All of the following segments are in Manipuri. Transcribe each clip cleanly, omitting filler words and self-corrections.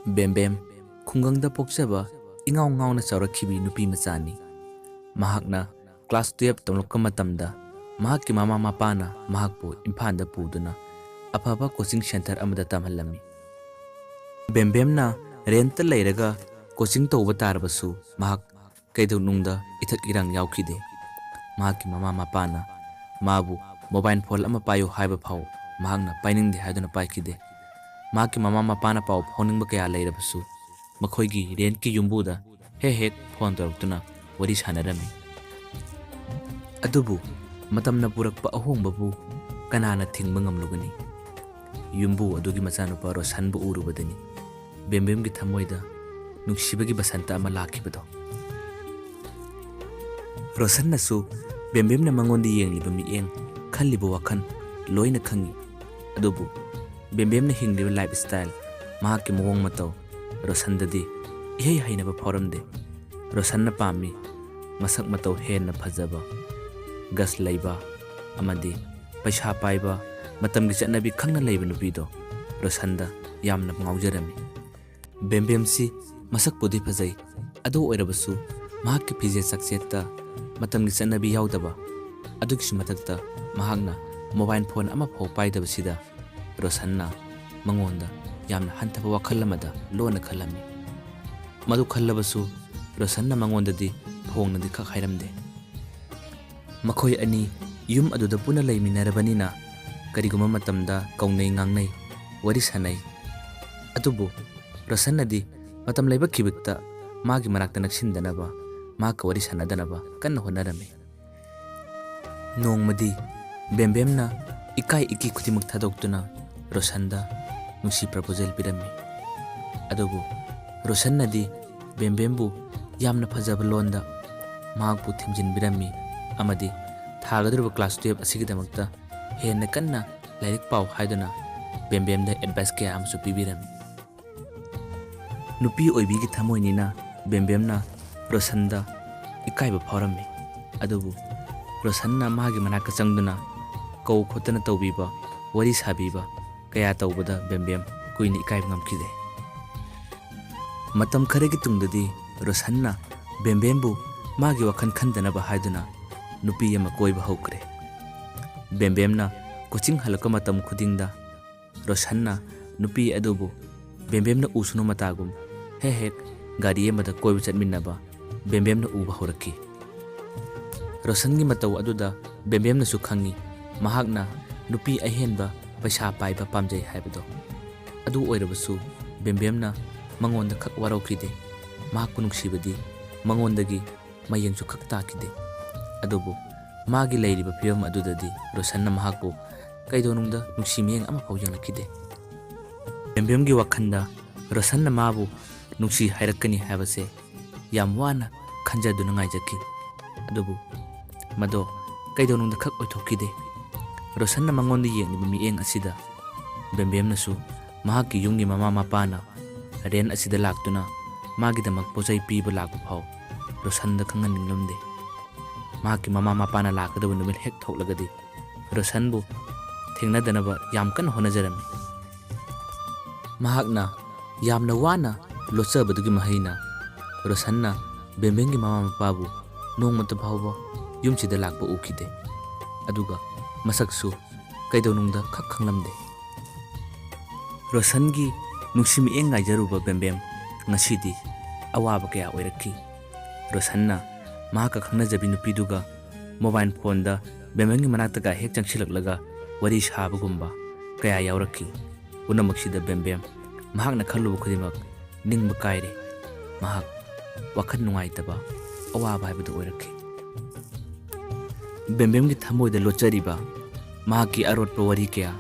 ꯕꯦꯝꯕꯦꯝ ꯈꯨꯡꯒꯪꯗ ꯄꯣꯛꯆꯕ ꯏꯉꯥꯎ ꯉꯥꯎꯅ ꯆꯥꯎꯔꯛꯈꯤꯕꯤ ꯅꯨꯄꯤ ꯃꯆꯥꯅꯤ꯫ ꯃꯍꯥꯛꯅ ꯀ꯭ꯂꯥꯁ 12 ꯇꯝꯂꯛꯄ ꯃꯇꯝꯗ ꯃꯍꯥꯛꯀꯤ ꯃꯃꯥ ꯃꯄꯥꯅ ꯃꯍꯥꯛꯄꯨ ꯏꯝꯐꯥꯜꯗ ꯄꯨꯗꯨꯅ ꯑꯐꯕ ꯀꯣꯆꯤꯡ ꯁꯦꯟꯇꯔ ꯑꯃꯗ ꯇꯝꯍꯜꯂꯝꯃꯤ꯫ ꯕꯦꯝꯕꯦꯝꯅ ꯔꯦꯟꯇ ꯂꯩꯔꯒ ꯀꯣꯆꯤꯡ ꯇꯧꯕ ꯇꯥꯔꯕꯁꯨ ꯃꯍꯥꯛ ꯀꯩꯗꯧꯅꯨꯡꯗ ꯏꯊꯛ ꯏꯔꯥꯡ ꯌꯥꯎꯈꯤꯗꯦ꯫ ꯃꯍꯥꯛꯀꯤ ꯃꯃꯥ ꯃꯄꯥꯅ ꯃꯥꯕꯨ ꯃꯣꯕꯥꯏꯜ ꯐꯣꯟ ꯑꯃ ꯄꯥꯏꯌꯨ ꯍꯥꯏꯕ ꯐꯥꯎ ꯃꯍꯥꯛꯅ ꯄꯥꯏꯅꯤꯡꯗꯦ ꯍꯥꯏꯗꯨꯅ ꯄꯥꯏꯈꯤꯗꯦ꯫ ꯃꯍꯥꯛꯀꯤ ꯃꯃꯥ ꯃꯄꯥꯅ ꯄꯥꯎ ꯐꯥꯎꯅꯤꯡꯕ ꯀꯌꯥ ꯂꯩꯔꯕꯁꯨ ꯃꯈꯣꯏꯒꯤ ꯔꯦꯟꯠꯀꯤ ꯌꯨꯝꯕꯨꯗ ꯍꯦꯛ ꯐꯣꯟ ꯇꯧꯔꯛꯇꯨꯅ ꯋꯥꯔꯤ ꯁꯥꯟꯅꯔꯝꯃꯤ꯫ ꯑꯗꯨꯕꯨ ꯃꯇꯝꯅ ꯄꯨꯔꯛꯄ ꯑꯍꯣꯡꯕꯕꯨ ꯀꯅꯥꯅ ꯊꯤꯡꯕ ꯉꯝꯂꯨꯒꯅꯤ? ꯌꯨꯝꯕꯨ ꯑꯗꯨꯒꯤ ꯃꯆꯥꯅꯨꯄꯥ ꯔꯣꯁꯟꯕꯨ ꯎꯔꯨꯕꯗꯅꯤ ꯕꯦꯝꯕꯦꯝꯒꯤ ꯊꯃꯣꯏꯗ ꯅꯨꯡꯁꯤꯕꯒꯤ ꯕꯁꯟꯇ ꯑꯃ ꯂꯥꯛꯈꯤꯕꯗꯣ꯫ ꯔꯣꯁꯟꯅꯁꯨ ꯕꯦꯝꯕꯦꯝꯅ ꯃꯉꯣꯟꯗ ꯌꯦꯡꯂꯤꯕ ꯃꯤꯠꯌꯦꯡ, ꯈꯜꯂꯤꯕ ꯋꯥꯈꯜ ꯂꯣꯏꯅ ꯈꯪꯉꯤ꯫ ꯑꯗꯨꯕꯨ ꯕꯦꯝꯕꯦꯝꯅ ꯍꯤꯡꯂꯤꯕ ꯂꯥꯏꯐ ꯁ꯭ꯇꯥꯏꯜ, ꯃꯍꯥꯛꯀꯤ ꯃꯑꯣꯡ ꯃꯇꯧ ꯔꯣꯁꯟꯗꯗꯤ ꯏꯍꯩ ꯍꯩꯅꯕ ꯐꯥꯎꯔꯝꯗꯦ꯫ ꯔꯣꯁꯟꯅ ꯄꯥꯝꯃꯤ ꯃꯁꯛ ꯃꯇꯧ ꯍꯦꯟꯅ ꯐꯖꯕ, ꯒꯁ ꯂꯩꯕ ꯑꯃꯗꯤ ꯄꯩꯁꯥ ꯄꯥꯏꯕ, ꯃꯇꯝꯒꯤ ꯆꯠꯅꯕꯤ ꯈꯪꯅ ꯂꯩꯕ ꯅꯨꯄꯤꯗꯣ ꯔꯣꯁꯟꯗ ꯌꯥꯝꯅ ꯉꯥꯎꯖꯔꯝꯃꯤ꯫ ꯕꯦꯝꯕꯦꯝꯁꯤ ꯃꯁꯛꯄꯨꯗꯤ ꯐꯖꯩ, ꯑꯗꯨ ꯑꯣꯏꯔꯕꯁꯨ ꯃꯍꯥꯛꯀꯤ ꯐꯤꯖꯦꯠ ꯆꯥꯛꯆꯦꯠꯇ ꯃꯇꯝꯒꯤ ꯆꯠꯅꯕꯤ ꯌꯥꯎꯗꯕ, ꯑꯗꯨꯒꯤꯁꯨ ꯃꯊꯛꯇ ꯃꯍꯥꯛꯅ ꯃꯣꯕꯥꯏꯜ ꯐꯣꯟ ꯑꯃꯐꯥꯎ ꯄꯥꯏꯗꯕꯁꯤꯗ ꯔꯣꯁꯟꯅ ꯃꯉꯣꯟꯗ ꯌꯥꯝꯅ ꯍꯟꯊꯕ ꯋꯥꯈꯜ ꯑꯃꯗ ꯂꯣꯟꯅ ꯈꯜꯂꯝꯃꯤ꯫ ꯃꯗꯨ ꯈꯜꯂꯕꯁꯨ ꯔꯣꯁꯟꯅ ꯃꯉꯣꯟꯗꯗꯤ ꯐꯣꯡꯅꯗꯤ ꯈꯛ ꯍꯥꯏꯔꯝꯗꯦ꯫ ꯃꯈꯣꯏ ꯑꯅꯤ ꯌꯨꯝ ꯑꯗꯨꯗ ꯄꯨꯟꯅ ꯂꯩꯃꯤꯟꯅꯔꯕꯅꯤꯅ ꯀꯔꯤꯒꯨꯝꯕ ꯃꯇꯝꯗ ꯀꯧꯅꯩ ꯉꯥꯡꯅꯩ, ꯋꯥꯔꯤ ꯁꯥꯟꯅꯩ꯫ ꯑꯗꯨꯕꯨ ꯔꯣꯁꯟꯅꯗꯤ ꯃꯇꯝ ꯂꯩꯕ ꯈꯤꯕꯨꯛꯇ ꯃꯥꯒꯤ ꯃꯅꯥꯛꯇ ꯅꯛꯁꯤꯟꯗꯅꯕ, ꯃꯍꯥꯛꯀ ꯋꯥꯔꯤ ꯁꯥꯟꯅꯗꯅꯕ ꯀꯟꯅ ꯍꯣꯠꯅꯔꯝꯃꯤ꯫ ꯅꯣꯡꯃꯗꯤ ꯕꯦꯝꯕꯦꯝꯅ ꯏꯀꯥꯏ ꯏꯀꯤ ꯈꯨꯗꯤꯡꯃꯛ ꯊꯥꯗꯣꯛꯇꯨꯅ ꯔꯣꯁꯟꯗ ꯅꯨꯡꯁꯤ ꯄ꯭ꯔꯄꯣꯖꯦꯜ ꯄꯤꯔꯝꯃꯤ꯫ ꯑꯗꯨꯕꯨ ꯔꯣꯁꯟꯅꯗꯤ ꯕꯦꯝꯕꯦꯝꯕꯨ ꯌꯥꯝꯅ ꯐꯖꯕ ꯂꯣꯟꯗ ꯃꯍꯥꯛꯄꯨ ꯊꯦꯝꯖꯤꯟꯕꯤꯔꯝꯃꯤ ꯑꯃꯗꯤ ꯊꯥꯒꯗꯧꯔꯤꯕ ꯀ꯭ꯂꯥꯁ 12 ꯑꯁꯤꯒꯤꯗꯃꯛꯇ ꯍꯦꯟꯅ ꯀꯟꯅ ꯂꯥꯏꯔꯤꯛ ꯄꯥꯎ ꯍꯥꯏꯗꯨꯅ ꯕꯦꯝꯕꯦꯝꯗ ꯑꯦꯗꯚꯥꯏꯁ ꯀꯌꯥ ꯑꯃꯁꯨ ꯄꯤꯕꯤꯔꯝꯃꯤ꯫ ꯅꯨꯄꯤ ꯑꯣꯏꯕꯤꯒꯤ ꯊꯃꯣꯏꯅꯤꯅ ꯕꯦꯝꯕꯦꯝꯅ ꯔꯣꯁꯟꯗ ꯏꯀꯥꯏꯕ ꯐꯥꯎꯔꯝꯃꯤ꯫ ꯑꯗꯨꯕꯨ ꯔꯣꯁꯟꯅ ꯃꯥꯒꯤ ꯃꯅꯥꯛꯇ ꯆꯪꯗꯨꯅ ꯀꯧ ꯈꯣꯠꯇꯅ ꯇꯧꯕꯤꯕ, ꯋꯥꯔꯤ ꯁꯥꯕꯤꯕ ꯀꯌꯥ ꯇꯧꯕꯗ ꯕꯦꯝꯕꯦꯝ ꯀꯨꯏꯅ ꯏꯀꯥꯏꯕ ꯉꯝꯈꯤꯗꯦ꯫ ꯃꯇꯝ ꯈꯔꯒꯤ ꯇꯨꯡꯗꯗꯤ ꯔꯣꯁꯟꯅ ꯕꯦꯝꯕꯦꯝꯕꯨ ꯃꯥꯒꯤ ꯋꯥꯈꯜ ꯈꯟꯗꯅꯕ ꯍꯥꯏꯗꯨꯅ ꯅꯨꯄꯤ ꯑꯃ ꯀꯣꯏꯕ ꯍꯧꯈ꯭ꯔꯦ꯫ ꯕꯦꯝꯕꯦꯝꯅ ꯀꯣꯆꯤꯡ ꯍꯜꯂꯛꯄ ꯃꯇꯝ ꯈꯨꯗꯤꯡꯗ ꯔꯣꯁꯟꯅ ꯅꯨꯄꯤ ꯑꯗꯨꯕꯨ ꯕꯦꯝꯕꯦꯝꯅ ꯎꯁꯅꯨ ꯃꯇꯥꯒꯨꯝ ꯍꯦꯛ ꯒꯥꯔꯤ ꯑꯃꯗ ꯀꯣꯏꯕ ꯆꯠꯃꯤꯟꯅꯕ ꯕꯦꯝꯕꯦꯝꯅ ꯎꯕ ꯍꯧꯔꯛꯈꯤ꯫ ꯔꯣꯁꯟꯒꯤ ꯃꯇꯧ ꯑꯗꯨꯗ ꯕꯦꯝꯕꯦꯝꯅꯁꯨ ꯈꯪꯉꯤ ꯃꯍꯥꯛꯅ ꯅꯨꯄꯤ ꯑꯍꯦꯟꯕ, ꯄꯩꯁꯥ ꯄꯥꯏꯕ ꯄꯥꯝꯖꯩ ꯍꯥꯏꯕꯗꯣ꯫ ꯑꯗꯨ ꯑꯣꯏꯔꯕꯁꯨ ꯕꯦꯝꯕꯦꯝꯅ ꯃꯉꯣꯟꯗ ꯈꯛ ꯋꯥꯔꯧꯈꯤꯗꯦ꯫ ꯃꯍꯥꯛꯄꯨ ꯅꯨꯡꯁꯤꯕꯗꯤ ꯃꯉꯣꯟꯗꯒꯤ ꯃꯌꯦꯡꯁꯨ ꯈꯛ ꯇꯥꯈꯤꯗꯦ꯫ ꯑꯗꯨꯕꯨ ꯃꯥꯒꯤ ꯂꯩꯔꯤꯕ ꯐꯤꯕꯝ ꯑꯗꯨꯗꯗꯤ ꯔꯣꯁꯟꯅ ꯃꯍꯥꯛꯄꯨ ꯀꯩꯗꯧꯅꯨꯡꯗ ꯅꯨꯡꯁꯤ ꯃꯤꯠꯌꯦꯡ ꯑꯃꯐꯥꯎ ꯌꯦꯡꯂꯛꯈꯤꯗꯦ꯫ ꯕꯦꯝꯕꯦꯝꯒꯤ ꯋꯥꯈꯜꯗ ꯔꯣꯁꯟꯅ ꯃꯥꯕꯨ ꯅꯨꯡꯁꯤ ꯍꯥꯏꯔꯛꯀꯅꯤ ꯍꯥꯏꯕꯁꯦ ꯌꯥꯝ ꯋꯥꯅ ꯈꯟꯖꯗꯨꯅ ꯉꯥꯏꯖꯈꯤ꯫ ꯑꯗꯨꯕꯨ ꯃꯗꯣ ꯀꯩꯗꯧꯅꯨꯡꯗ ꯈꯛ ꯑꯣꯏꯊꯣꯛꯈꯤꯗꯦ꯫ ꯔꯣꯁꯟꯅ ꯃꯉꯣꯟꯗ ꯌꯦꯡꯂꯤꯕ ꯃꯤꯠꯌꯦꯡ ꯑꯁꯤꯗ ꯕꯦꯝꯕꯦꯝꯅꯁꯨ ꯃꯍꯥꯛꯀꯤ ꯌꯨꯝꯒꯤ ꯃꯃꯥ ꯃꯄꯥꯅ ꯔꯦꯟꯠ ꯑꯁꯤꯗ ꯂꯥꯛꯇꯨꯅ ꯃꯥꯒꯤꯗꯃꯛ ꯄꯣꯠꯆꯩ ꯄꯤꯕ ꯂꯥꯛꯄ ꯐꯥꯎ ꯔꯣꯁꯟꯗ ꯈꯪꯍꯟꯅꯤꯡꯂꯝꯗꯦ꯫ ꯃꯍꯥꯛꯀꯤ ꯃꯃꯥ ꯃꯄꯥꯅ ꯂꯥꯛꯀꯗꯕ ꯅꯨꯃꯤꯠ ꯍꯦꯛ ꯊꯣꯛꯂꯒꯗꯤ ꯔꯣꯁꯟꯕꯨ ꯊꯦꯡꯅꯗꯅꯕ ꯌꯥꯝ ꯀꯟꯅ ꯍꯣꯠꯅꯖꯔꯝꯃꯤ꯫ ꯃꯍꯥꯛꯅ ꯌꯥꯝꯅ ꯋꯥꯅ ꯂꯣꯠꯆꯕꯗꯨꯒꯤ ꯃꯍꯩꯅ ꯔꯣꯁꯟꯅ ꯕꯦꯝꯕꯦꯝꯒꯤ ꯃꯃꯥ ꯃꯄꯥꯕꯨ ꯅꯣꯡꯃꯇ ꯐꯥꯎꯕ ꯌꯨꯝꯁꯤꯗ ꯂꯥꯛꯄ ꯎꯈꯤꯗꯦ꯫ ꯑꯗꯨꯒ ꯃꯁꯛꯁꯨ ꯀꯩꯗꯧꯅꯨꯡꯗ ꯈꯛ ꯈꯪꯂꯝꯗꯦ꯫ ꯔꯣꯁꯟꯒꯤ ꯅꯨꯡꯁꯤ ꯃꯤꯠꯌꯦꯡ ꯉꯥꯏꯖꯔꯨꯕ ꯕꯦꯝꯕꯦꯝ ꯉꯁꯤꯗꯤ ꯑꯋꯥꯕ ꯀꯌꯥ ꯑꯣꯏꯔꯛꯈꯤ꯫ ꯔꯣꯁꯟꯅ ꯃꯍꯥꯛꯀ ꯈꯪꯅꯖꯕꯤ ꯅꯨꯄꯤꯗꯨꯒ ꯃꯣꯕꯥꯏꯜ ꯐꯣꯟꯗ ꯕꯦꯝꯕꯦꯝꯒꯤ ꯃꯅꯥꯛꯇꯒ ꯍꯦꯛ ꯆꯪꯁꯤꯜꯂꯛꯂꯒ ꯋꯥꯔꯤ ꯁꯥꯕꯒꯨꯝꯕ ꯀꯌꯥ ꯌꯥꯎꯔꯛꯈꯤ꯫ ꯄꯨꯝꯅꯃꯛꯁꯤꯗ ꯕꯦꯝꯕꯦꯝ ꯃꯍꯥꯛꯅ ꯈꯜꯂꯨꯕ ꯈꯨꯗꯤꯡꯃꯛ ꯅꯤꯡꯕ ꯀꯥꯏꯔꯦ꯫ ꯃꯍꯥꯛ ꯋꯥꯈꯜ ꯅꯨꯡꯉꯥꯏꯇꯕ, ꯑꯋꯥꯕ ꯍꯥꯏꯕꯗꯨ ꯑꯣꯏꯔꯛꯈꯤ꯫ ꯕꯦꯝꯕꯦꯝꯒꯤ ꯊꯃꯣꯏꯗ ꯂꯣꯠꯆꯔꯤꯕ ꯃꯍꯥꯛꯀꯤ ꯑꯔꯣꯠꯄ ꯋꯥꯔꯤ ꯀꯌꯥ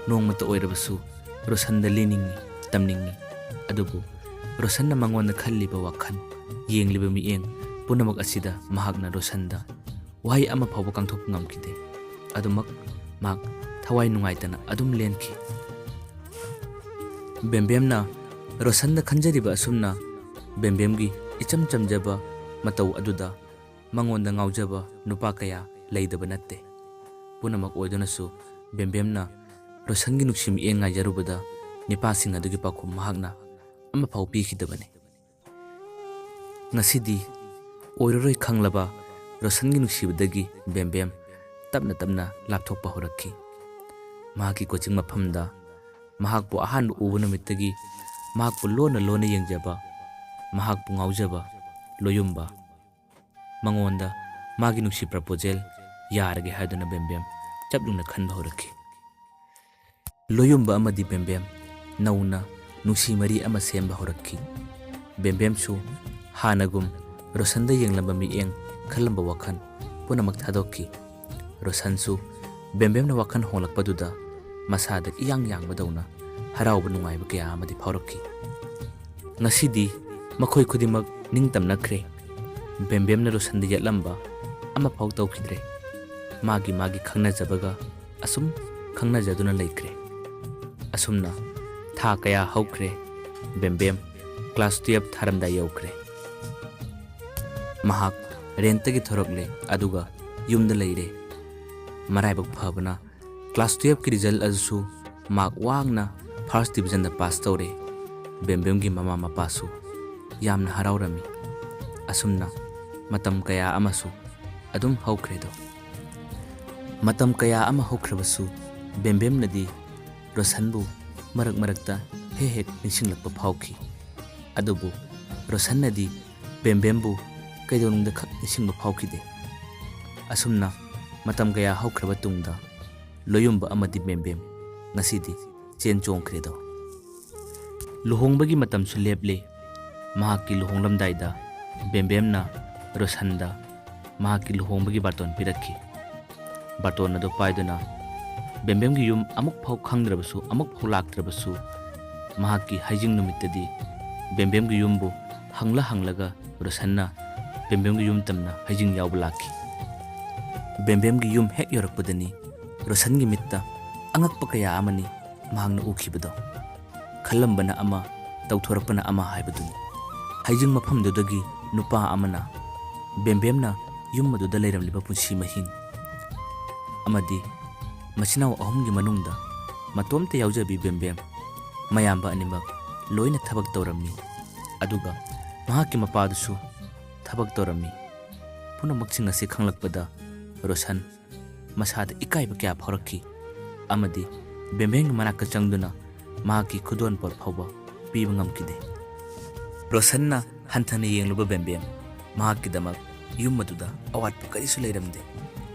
ꯅꯣꯡꯃꯇ ꯑꯣꯏꯔꯕꯁꯨ ꯔꯣꯁꯟꯗ ꯂꯤꯅꯤꯡꯉꯤ, ꯇꯝꯅꯤꯡꯉꯤ꯫ ꯑꯗꯨꯕꯨ ꯔꯣꯁꯟꯅ ꯃꯉꯣꯟꯗ ꯈꯜꯂꯤꯕ ꯋꯥꯈꯜ, ꯌꯦꯡꯂꯤꯕ ꯃꯤꯠꯌꯦꯡ ꯄꯨꯝꯅꯃꯛ ꯑꯁꯤꯗ ꯃꯍꯥꯛꯅ ꯔꯣꯁꯟꯗ ꯋꯥꯍꯩ ꯑꯃ ꯐꯥꯎꯕ ꯀꯥꯡꯊꯣꯛꯄ ꯉꯝꯈꯤꯗꯦ꯫ ꯑꯗꯨꯃꯛ ꯃꯍꯥꯛ ꯊꯋꯥꯏ ꯅꯨꯡꯉꯥꯏꯇꯅ ꯑꯗꯨꯝ ꯂꯦꯟꯈꯤ꯫ ꯕꯦꯝꯕꯦꯝꯅ ꯔꯣꯁꯟꯗ ꯈꯟꯖꯔꯤꯕ ꯑꯁꯨꯝꯅ ꯕꯦꯝꯕꯦꯝꯒꯤ ꯏꯆꯝ ꯆꯝꯖꯕ ꯃꯇꯧ ꯑꯗꯨꯗ ꯃꯉꯣꯟꯗ ꯉꯥꯎꯖꯕ ꯅꯨꯄꯥ ꯀꯌꯥ ꯂꯩꯇꯕ ꯅꯠꯇꯦ꯫ ꯄꯨꯝꯅꯃꯛ ꯑꯣꯏꯗꯨꯅꯁꯨ ꯕꯦꯝꯕꯦꯝꯅ ꯔꯣꯁꯟꯒꯤ ꯅꯨꯡꯁꯤ ꯃꯤꯠꯌꯦꯡ ꯉꯥꯏꯖꯔꯨꯕꯗ ꯅꯨꯄꯥꯁꯤꯡ ꯑꯗꯨꯒꯤ ꯄꯥꯎꯈꯨꯝ ꯃꯍꯥꯛꯅ ꯑꯃꯐꯥꯎ ꯄꯤꯈꯤꯗꯕꯅꯤ꯫ ꯉꯁꯤꯗꯤ ꯑꯣꯏꯔꯔꯣꯏ ꯈꯪꯂꯕ ꯔꯣꯁꯟꯒꯤ ꯅꯨꯡꯁꯤꯕꯗꯒꯤ ꯕꯦꯝꯕꯦꯝ ꯇꯞꯅ ꯇꯞꯅ ꯂꯥꯞꯊꯣꯛꯄ ꯍꯧꯔꯛꯈꯤ꯫ ꯃꯍꯥꯛꯀꯤ ꯀꯣꯆꯤꯡ ꯃꯐꯝꯗ ꯃꯍꯥꯛꯄꯨ ꯑꯍꯥꯟꯕ ꯎꯕ ꯅꯨꯃꯤꯠꯇꯒꯤ ꯃꯍꯥꯛꯄꯨ ꯂꯣꯟꯅ ꯂꯣꯟꯅ ꯌꯦꯡꯖꯕ, ꯃꯍꯥꯛꯄꯨ ꯉꯥꯎꯖꯕ ꯂꯣꯌꯨꯝꯕ, ꯃꯉꯣꯟꯗ ꯃꯥꯒꯤ ꯅꯨꯡꯁꯤ ꯄ꯭ꯔꯄꯣꯖꯦꯜ ꯌꯥꯔꯒꯦ ꯍꯥꯏꯗꯨꯅ ꯕꯦꯝꯕꯦꯝ ꯆꯞ ꯌꯨꯡꯅ ꯈꯟꯕ ꯍꯧꯔꯛꯈꯤ꯫ ꯂꯣꯌꯨꯝꯕ ꯑꯃꯗꯤ ꯕꯦꯝꯕꯦꯝ ꯅꯧꯅ ꯅꯨꯡꯁꯤ ꯃꯔꯤ ꯑꯃ ꯁꯦꯝꯕ ꯍꯧꯔꯛꯈꯤ꯫ ꯕꯦꯝꯕꯦꯝꯁꯨ ꯍꯥꯟꯅꯒꯨꯝ ꯔꯣꯁꯟꯗ ꯌꯦꯡꯂꯝꯕ ꯃꯤꯠꯌꯦꯡ, ꯈꯜꯂꯝꯕ ꯋꯥꯈꯜ ꯄꯨꯝꯅꯃꯛ ꯊꯥꯗꯣꯛꯈꯤ꯫ ꯔꯣꯁꯟꯁꯨ ꯕꯦꯝꯕꯦꯝꯅ ꯋꯥꯈꯜ ꯍꯣꯡꯂꯛꯄꯗꯨꯗ ꯃꯁꯥꯗ ꯏꯌꯥꯡ ꯌꯥꯡꯕꯗꯧꯅ ꯍꯔꯥꯎꯕ ꯅꯨꯡꯉꯥꯏꯕ ꯀꯌꯥ ꯑꯃꯗꯤ ꯐꯥꯎꯔꯛꯈꯤ꯫ ꯉꯁꯤꯗꯤ ꯃꯈꯣꯏ ꯈꯨꯗꯤꯡꯃꯛ ꯅꯤꯡꯇꯝꯅꯈ꯭ꯔꯦ꯫ ꯕꯦꯝꯕꯦꯝꯅ ꯔꯣꯁꯟꯗ ꯌꯦꯠꯂꯝꯕ ꯑꯃꯐꯥꯎ ꯇꯧꯈꯤꯗ꯭ꯔꯦ꯫ ꯃꯥꯒꯤ ꯈꯪꯅꯖꯕꯒ ꯑꯁꯨꯝ ꯈꯪꯅꯖꯗꯨꯅ ꯂꯩꯈ꯭ꯔꯦ꯫ ꯑꯁꯨꯝꯅ ꯊꯥ ꯀꯌꯥ ꯍꯧꯈ꯭ꯔꯦ꯫ ꯕꯦꯝꯕꯦꯝ ꯀ꯭ꯂꯥꯁ 12 ꯊꯥꯔꯝꯗꯥꯏ ꯌꯧꯈ꯭ꯔꯦ꯫ ꯃꯍꯥꯛ ꯔꯦꯟꯇꯒꯤ ꯊꯣꯔꯛꯂꯦ ꯑꯗꯨꯒ ꯌꯨꯝꯗ ꯂꯩꯔꯦ꯫ ꯃꯔꯥꯏꯕꯛ ꯐꯕꯅ ꯀ꯭ꯂꯥꯁ 12ꯀꯤ ꯔꯤꯖꯜ ꯑꯗꯨꯁꯨ ꯃꯥꯔꯛ ꯋꯥꯡꯅ ꯐꯥꯔꯁ ꯗꯤꯕꯤꯖꯟꯗ ꯄꯥꯁ ꯇꯧꯔꯦ꯫ ꯕꯦꯝꯕꯦꯝꯒꯤ ꯃꯃꯥ ꯃꯄꯥꯁꯨ ꯌꯥꯝꯅ ꯍꯔꯥꯎꯔꯝꯃꯤ꯫ ꯑꯁꯨꯝꯅ ꯃꯇꯝ ꯀꯌꯥ ꯑꯃꯁꯨ ꯑꯗꯨꯝ ꯍꯧꯈ꯭ꯔꯦꯗꯣ꯫ ꯃꯇꯝ ꯀꯌꯥ ꯑꯃ ꯍꯧꯈ꯭ꯔꯕꯁꯨ ꯕꯦꯝꯕꯦꯝꯅꯗꯤ ꯔꯣꯁꯟꯕꯨ ꯃꯔꯛ ꯃꯔꯛꯇ ꯍꯦꯛ ꯅꯤꯡꯁꯤꯡꯂꯛꯄ ꯐꯥꯎꯈꯤ꯫ ꯑꯗꯨꯕꯨ ꯔꯣꯁꯟꯅꯗꯤ ꯕꯦꯝꯕꯦꯝꯕꯨ ꯀꯩꯗꯧꯅꯨꯡꯗ ꯈꯛ ꯅꯤꯡꯁꯤꯡꯕ ꯐꯥꯎꯈꯤꯗꯦ꯫ ꯑꯁꯨꯝꯅ ꯃꯇꯝ ꯀꯌꯥ ꯍꯧꯈ꯭ꯔꯕ ꯇꯨꯡꯗ ꯂꯣꯌꯨꯝꯕ ꯑꯃꯗꯤ ꯕꯦꯝꯕꯦꯝ ꯉꯁꯤꯗꯤ ꯆꯦꯟ ꯆꯣꯡꯈ꯭ꯔꯦꯗꯣ꯫ ꯂꯨꯍꯣꯡꯕꯒꯤ ꯃꯇꯝꯁꯨ ꯂꯦꯞꯂꯦ꯫ ꯃꯍꯥꯛꯀꯤ ꯂꯨꯍꯣꯡꯂꯝꯗꯥꯏꯗ ꯕꯦꯝꯕꯦꯝꯅ ꯔꯣꯁꯟꯗ ꯃꯍꯥꯛꯀꯤ ꯂꯨꯍꯣꯡꯕꯒꯤ ꯕꯥꯔꯇꯣꯟ ꯄꯤꯔꯛꯈꯤ꯫ ꯕꯥꯔꯇꯣꯟ ꯑꯗꯨ ꯄꯥꯏꯗꯨꯅ ꯕꯦꯝꯕꯦꯝꯒꯤ ꯌꯨꯝ ꯑꯃꯨꯛꯐꯥꯎ ꯈꯪꯗ꯭ꯔꯕꯁꯨ, ꯑꯃꯨꯛꯐꯥꯎ ꯂꯥꯛꯇ꯭ꯔꯕꯁꯨ, ꯃꯍꯥꯛꯀꯤ ꯍꯩꯖꯤꯡ ꯅꯨꯃꯤꯠꯇꯗꯤ ꯕꯦꯝꯕꯦꯝꯒꯤ ꯌꯨꯝꯕꯨ ꯍꯪꯂꯒ ꯔꯣꯁꯟꯅ ꯕꯦꯝꯕꯦꯝꯒꯤ ꯌꯨꯝ ꯇꯝꯅ ꯍꯩꯖꯤꯡ ꯌꯥꯎꯕ ꯂꯥꯛꯈꯤ꯫ ꯕꯦꯝꯕꯦꯝꯒꯤ ꯌꯨꯝ ꯍꯦꯛ ꯌꯧꯔꯛꯄꯗꯅꯤ ꯔꯣꯁꯟꯒꯤ ꯃꯤꯠꯇ ꯑꯉꯛꯄ ꯀꯌꯥ ꯑꯃꯅꯤ ꯃꯍꯥꯛꯅ ꯎꯈꯤꯕꯗꯣ꯫ ꯈꯜꯂꯝꯕꯅ ꯑꯃ, ꯇꯧꯊꯣꯔꯛꯄꯅ ꯑꯃ ꯍꯥꯏꯕꯗꯨꯅꯤ꯫ ꯍꯩꯖꯤꯡ ꯃꯐꯝꯗꯨꯗꯒꯤ ꯅꯨꯄꯥ ꯑꯃꯅ ꯕꯦꯝꯕꯦꯝꯅ ꯌꯨꯝ ꯑꯗꯨꯗ ꯂꯩꯔꯝꯂꯤꯕ ꯄꯨꯟꯁꯤ ꯃꯍꯤꯡ ꯑꯃꯗꯤ ꯃꯆꯤꯟꯅꯥꯎ 3ꯒꯤ ꯃꯅꯨꯡꯗ ꯃꯇꯣꯝꯇ ꯌꯥꯎꯖꯕꯤ ꯕꯦꯝꯕꯦꯝ, ꯃꯌꯥꯝꯕ ꯑꯅꯤꯃꯛ ꯂꯣꯏꯅ ꯊꯕꯛ ꯇꯧꯔꯝꯃꯤ꯫ ꯑꯗꯨꯒ ꯃꯍꯥꯛꯀꯤ ꯃꯄꯥꯗꯨꯁꯨ ꯊꯕꯛ ꯇꯧꯔꯝꯃꯤ꯫ ꯄꯨꯝꯅꯃꯛꯁꯤꯡ ꯑꯁꯤ ꯈꯪꯂꯛꯄꯗ ꯔꯣꯁꯟ ꯃꯁꯥꯗ ꯏꯀꯥꯏꯕ ꯀꯌా ꯐꯥꯎꯔꯛꯈꯤ ꯑꯃꯗꯤ ꯕꯦꯝꯕꯦꯝꯒꯤ ꯃꯅꯥꯛꯇ ꯆꯪꯗꯨꯅ ꯃꯍꯥꯛꯀꯤ ꯈꯨꯗꯣꯟꯄꯣꯠ ꯐꯥꯎꯕ ꯄꯤꯕ ꯉꯝꯈꯤꯗꯦ꯫ ꯔꯣꯁꯟꯅ ꯍꯟꯊꯅ ꯌꯦꯡꯂꯨꯕ ꯕꯦꯝꯕꯦꯝ, ꯃꯍꯥꯛꯀꯤꯗꯃꯛ ꯌꯨꯝ ꯑꯗꯨꯗ ꯑꯋꯥꯠꯄ ꯀꯔꯤꯁꯨ ꯂꯩꯔꯝꯗꯦ꯫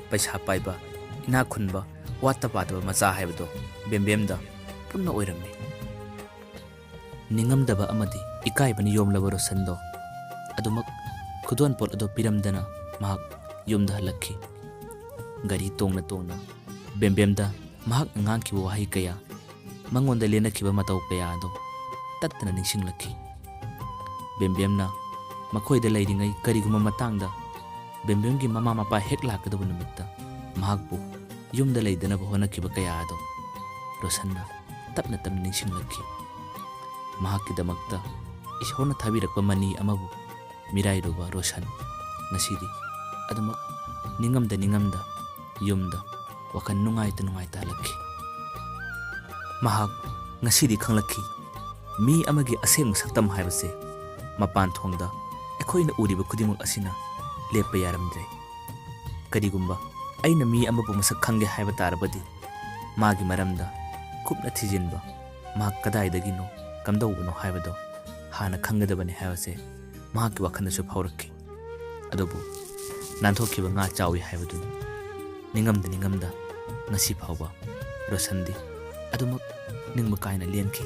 ꯄꯩꯁꯥ ꯄꯥꯏꯕ, ꯏꯅꯥꯛ ꯈꯨꯟꯕ, ꯋꯥꯠꯇ ꯄꯥꯗꯕ ꯃꯆꯥ ꯍꯥꯏꯕꯗꯣ ꯕꯦꯝꯕꯦꯝꯗ ꯄꯨꯟꯅ ꯑꯣꯏꯔꯝꯃꯤ꯫ ꯅꯤꯡꯉꯝꯗꯕ ꯑꯃꯗꯤ ꯏꯀꯥꯏꯕꯅ ꯌꯣꯝꯂꯕ ꯔꯣꯁꯟꯗꯣ ꯑꯗꯨꯃꯛ ꯈꯨꯗꯣꯟꯄꯣꯠ ꯑꯗꯨ ꯄꯤꯔꯝꯗꯅ ꯃꯍꯥꯛ ꯌꯨꯝꯗ ꯍꯜꯂꯛꯈꯤ꯫ ꯒꯥꯔꯤ ꯇꯣꯡꯅ ꯕꯦꯝꯕꯦꯝꯗ ꯃꯍꯥꯛꯅ ꯉꯥꯡꯈꯤꯕ ꯋꯥꯍꯩ ꯀꯌꯥ, ꯃꯉꯣꯟꯗ ꯂꯦꯟꯅꯈꯤꯕ ꯃꯇꯧ ꯀꯌꯥ ꯑꯗꯣ ꯇꯠꯇꯅ ꯅꯤꯡꯁꯤꯡꯂꯛꯈꯤ꯫ ꯕꯦꯝꯕꯦꯝꯅ ꯃꯈꯣꯏꯗ ꯂꯩꯔꯤꯉꯩ ꯀꯔꯤꯒꯨꯝꯕ ꯃꯇꯥꯡꯗ ꯕꯦꯝꯕꯦꯝꯒꯤ ꯃꯃꯥ ꯃꯄꯥ ꯍꯦꯛ ꯂꯥꯛꯀꯗꯕ ꯅꯨꯃꯤꯠꯇ ꯃꯍꯥꯛꯄꯨ ꯌꯨꯝꯗ ꯂꯩꯗꯅꯕ ꯍꯣꯠꯅꯈꯤꯕ ꯀꯌꯥ ꯑꯗꯣ ꯔꯣꯁꯟꯅ ꯇꯞꯅ ꯅꯤꯡꯁꯤꯡꯂꯛꯈꯤ꯫ ꯃꯍꯥꯛꯀꯤꯗꯃꯛꯇ ꯏꯁꯣꯔꯅ ꯊꯥꯕꯤꯔꯛꯄ ꯃꯅꯤ ꯑꯃꯕꯨ ꯃꯤꯔꯥꯏꯔꯨꯕ ꯔꯣꯁꯟ ꯉꯁꯤꯗꯤ ꯑꯗꯨꯃꯛ ꯅꯤꯡꯉꯝꯗ ꯌꯨꯝꯗ ꯋꯥꯈꯜ ꯅꯨꯡꯉꯥꯏꯇ ꯍꯜꯂꯛꯈꯤ꯫ ꯃꯍꯥꯛ ꯉꯁꯤꯗꯤ ꯈꯪꯂꯛꯈꯤ, ꯃꯤ ꯑꯃꯒꯤ ꯑꯁꯦꯡꯕ ꯁꯛꯇꯝ ꯍꯥꯏꯕꯁꯦ ꯃꯄꯥꯟ ꯊꯣꯡꯗ ꯑꯩꯈꯣꯏꯅ ꯎꯔꯤꯕ ꯈꯨꯗꯤꯡꯃꯛ ꯑꯁꯤꯅ ꯂꯦꯞꯄ ꯌꯥꯔꯝꯗ꯭ꯔꯦ꯫ ꯀꯔꯤꯒꯨꯝꯕ ꯑꯩꯅ ꯃꯤ ꯑꯃꯕꯨ ꯃꯁꯛ ꯈꯪꯒꯦ ꯍꯥꯏꯕ ꯇꯥꯔꯕꯗꯤ ꯃꯥꯒꯤ ꯃꯔꯝꯗ ꯀꯨꯞꯅ ꯊꯤꯖꯤꯟꯕ, ꯃꯍꯥꯛ ꯀꯗꯥꯏꯗꯒꯤꯅꯣ, ꯀꯝꯗꯧꯕꯅꯣ ꯍꯥꯏꯕꯗꯣ ꯍꯥꯟꯅ ꯈꯪꯒꯗꯕꯅꯤ ꯍꯥꯏꯕꯁꯦ ꯃꯍꯥꯛꯀꯤ ꯋꯥꯈꯜꯗꯁꯨ ꯐꯥꯎꯔꯛꯈꯤ꯫ ꯑꯗꯨꯕꯨ ꯅꯥꯟꯊꯣꯛꯈꯤꯕ ꯉꯥ ꯆꯥꯎꯏ ꯍꯥꯏꯕꯗꯨꯅꯤ꯫ ꯅꯤꯡꯉꯝꯗ ꯉꯁꯤ ꯐꯥꯎꯕ ꯔꯣꯁꯟꯗꯤ ꯑꯗꯨꯃꯛ ꯅꯤꯡꯕ ꯀꯥꯏꯅ ꯂꯦꯟꯈꯤ꯫